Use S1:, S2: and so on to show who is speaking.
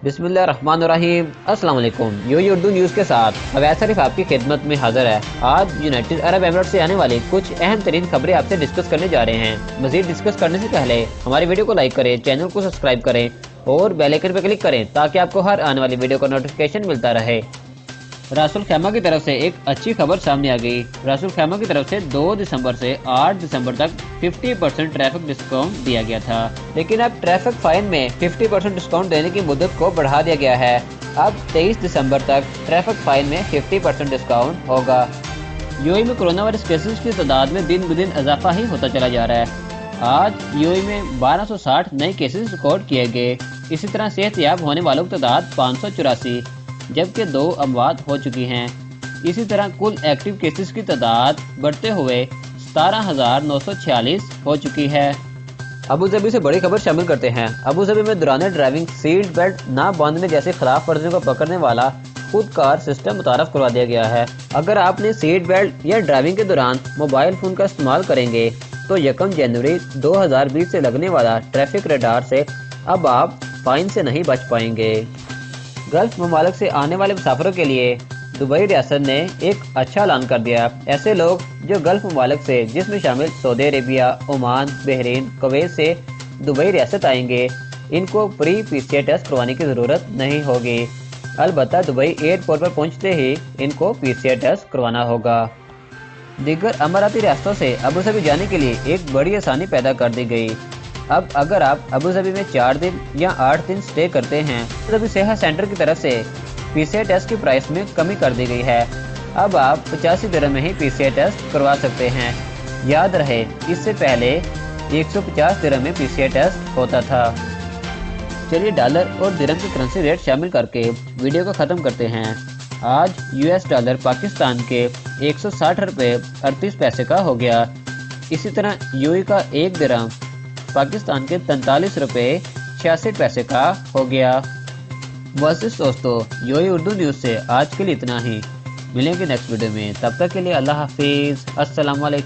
S1: بسم اللہ الرحمن الرحیم۔ السلام علیکم۔ یو اردو نیوز کے ساتھ اویس شریف آپ کی خدمت میں حاضر ہے۔ آج یونائٹڈ عرب امارات سے آنے والی کچھ اہم ترین خبریں آپ سے ڈسکس کرنے جا رہے ہیں۔ مزید ڈسکس کرنے سے پہلے ہماری ویڈیو کو لائک کریں، چینل کو سبسکرائب کریں اور بیل آئیکن پہ کلک کریں تاکہ آپ کو ہر آنے والی ویڈیو کا نوٹیفیکیشن ملتا رہے۔ راس الخیمہ کی طرف سے ایک اچھی خبر سامنے آ گئی۔ راس الخیمہ کی طرف سے 2 دسمبر سے 8 دسمبر تک 50% ٹریفک ڈسکاؤنٹ دیا گیا تھا، لیکن اب ٹریفک فائن میں 50% ڈسکاؤنٹ دینے کی مدت کو بڑھا دیا گیا ہے۔ اب 23 دسمبر تک ٹریفک فائن میں 50% ڈسکاؤنٹ ہوگا۔ یو اے میں کرونا وائرس کیسز کی تعداد میں دن بدن اضافہ ہی ہوتا چلا جا رہا ہے۔ آج یو اے میں 1260 نئے کیسز ریکارڈ کیے گئے۔ اسی طرح صحت یاب ہونے والوں کی تعداد 584 جبکہ 2 اموات ہو چکی ہیں۔ اسی طرح کل ایکٹیو کیسز کی تعداد بڑھتے ہوئے 17,946 ہو چکی ہے۔ ابوظہبی سے بڑی خبر شامل کرتے ہیں۔ ابوظہبی میں دوران ڈرائیونگ سیٹ بیلٹ نہ باندھنے جیسے خلاف ورزیوں کو پکڑنے والا خود کار سسٹم متعارف کروا دیا گیا ہے۔ اگر آپ نے سیٹ بیلٹ یا ڈرائیونگ کے دوران موبائل فون کا استعمال کریں گے تو 1 جنوری 2020 سے لگنے والا ٹریفک ریڈار سے اب آپ فائن سے نہیں بچ پائیں گے۔ گلف ممالک سے آنے والے مسافروں کے لیے دبئی ریاست نے ایک اچھا اعلان کر دیا۔ ایسے لوگ جو گلف ممالک سے، جس میں شامل سعودی عربیہ، عمان، بحرین، کویت سے دبئی ریاست آئیں گے، ان کو پری پی سی آر ٹیسٹ کروانے کی ضرورت نہیں ہوگی۔ البتہ دبئی ایئرپورٹ پر پہنچتے ہی ان کو پی سی آر ٹیسٹ کروانا ہوگا۔ دیگر اماراتی ریاستوں سے ابوظہبی جانے کے لیے ایک بڑی آسانی پیدا کر دی گئی۔ اب اگر آپ ابوظہبی میں 4 دن یا 8 دن سٹے کرتے ہیں، ابوظہبی صحت سینٹر کی طرف سے پی سی آر ٹیسٹ کی پرائس میں کمی کر دی گئی ہے۔ اب آپ 85 درہم میں ہی پی سی آر ٹیسٹ کروا سکتے ہیں۔ یاد رہے، اس سے پہلے 150 درہم میں پی سی آر ٹیسٹ ہوتا تھا۔ چلیے ڈالر اور درہم کی کرنسی ریٹ شامل کر کے ویڈیو کو ختم کرتے ہیں۔ آج یو ایس ڈالر پاکستان کے 160 روپے 38 پیسے کا ہو گیا۔ اسی طرح یو اے کا 1 درہم پاکستان کے 43 روپے 66 پیسے کا ہو گیا۔ معزز دوستو، یو اے اردو نیوز سے آج کے لیے اتنا ہی۔ ملیں گے نیکسٹ ویڈیو میں، تب تک کے لیے اللہ حافظ۔ السلام علیکم۔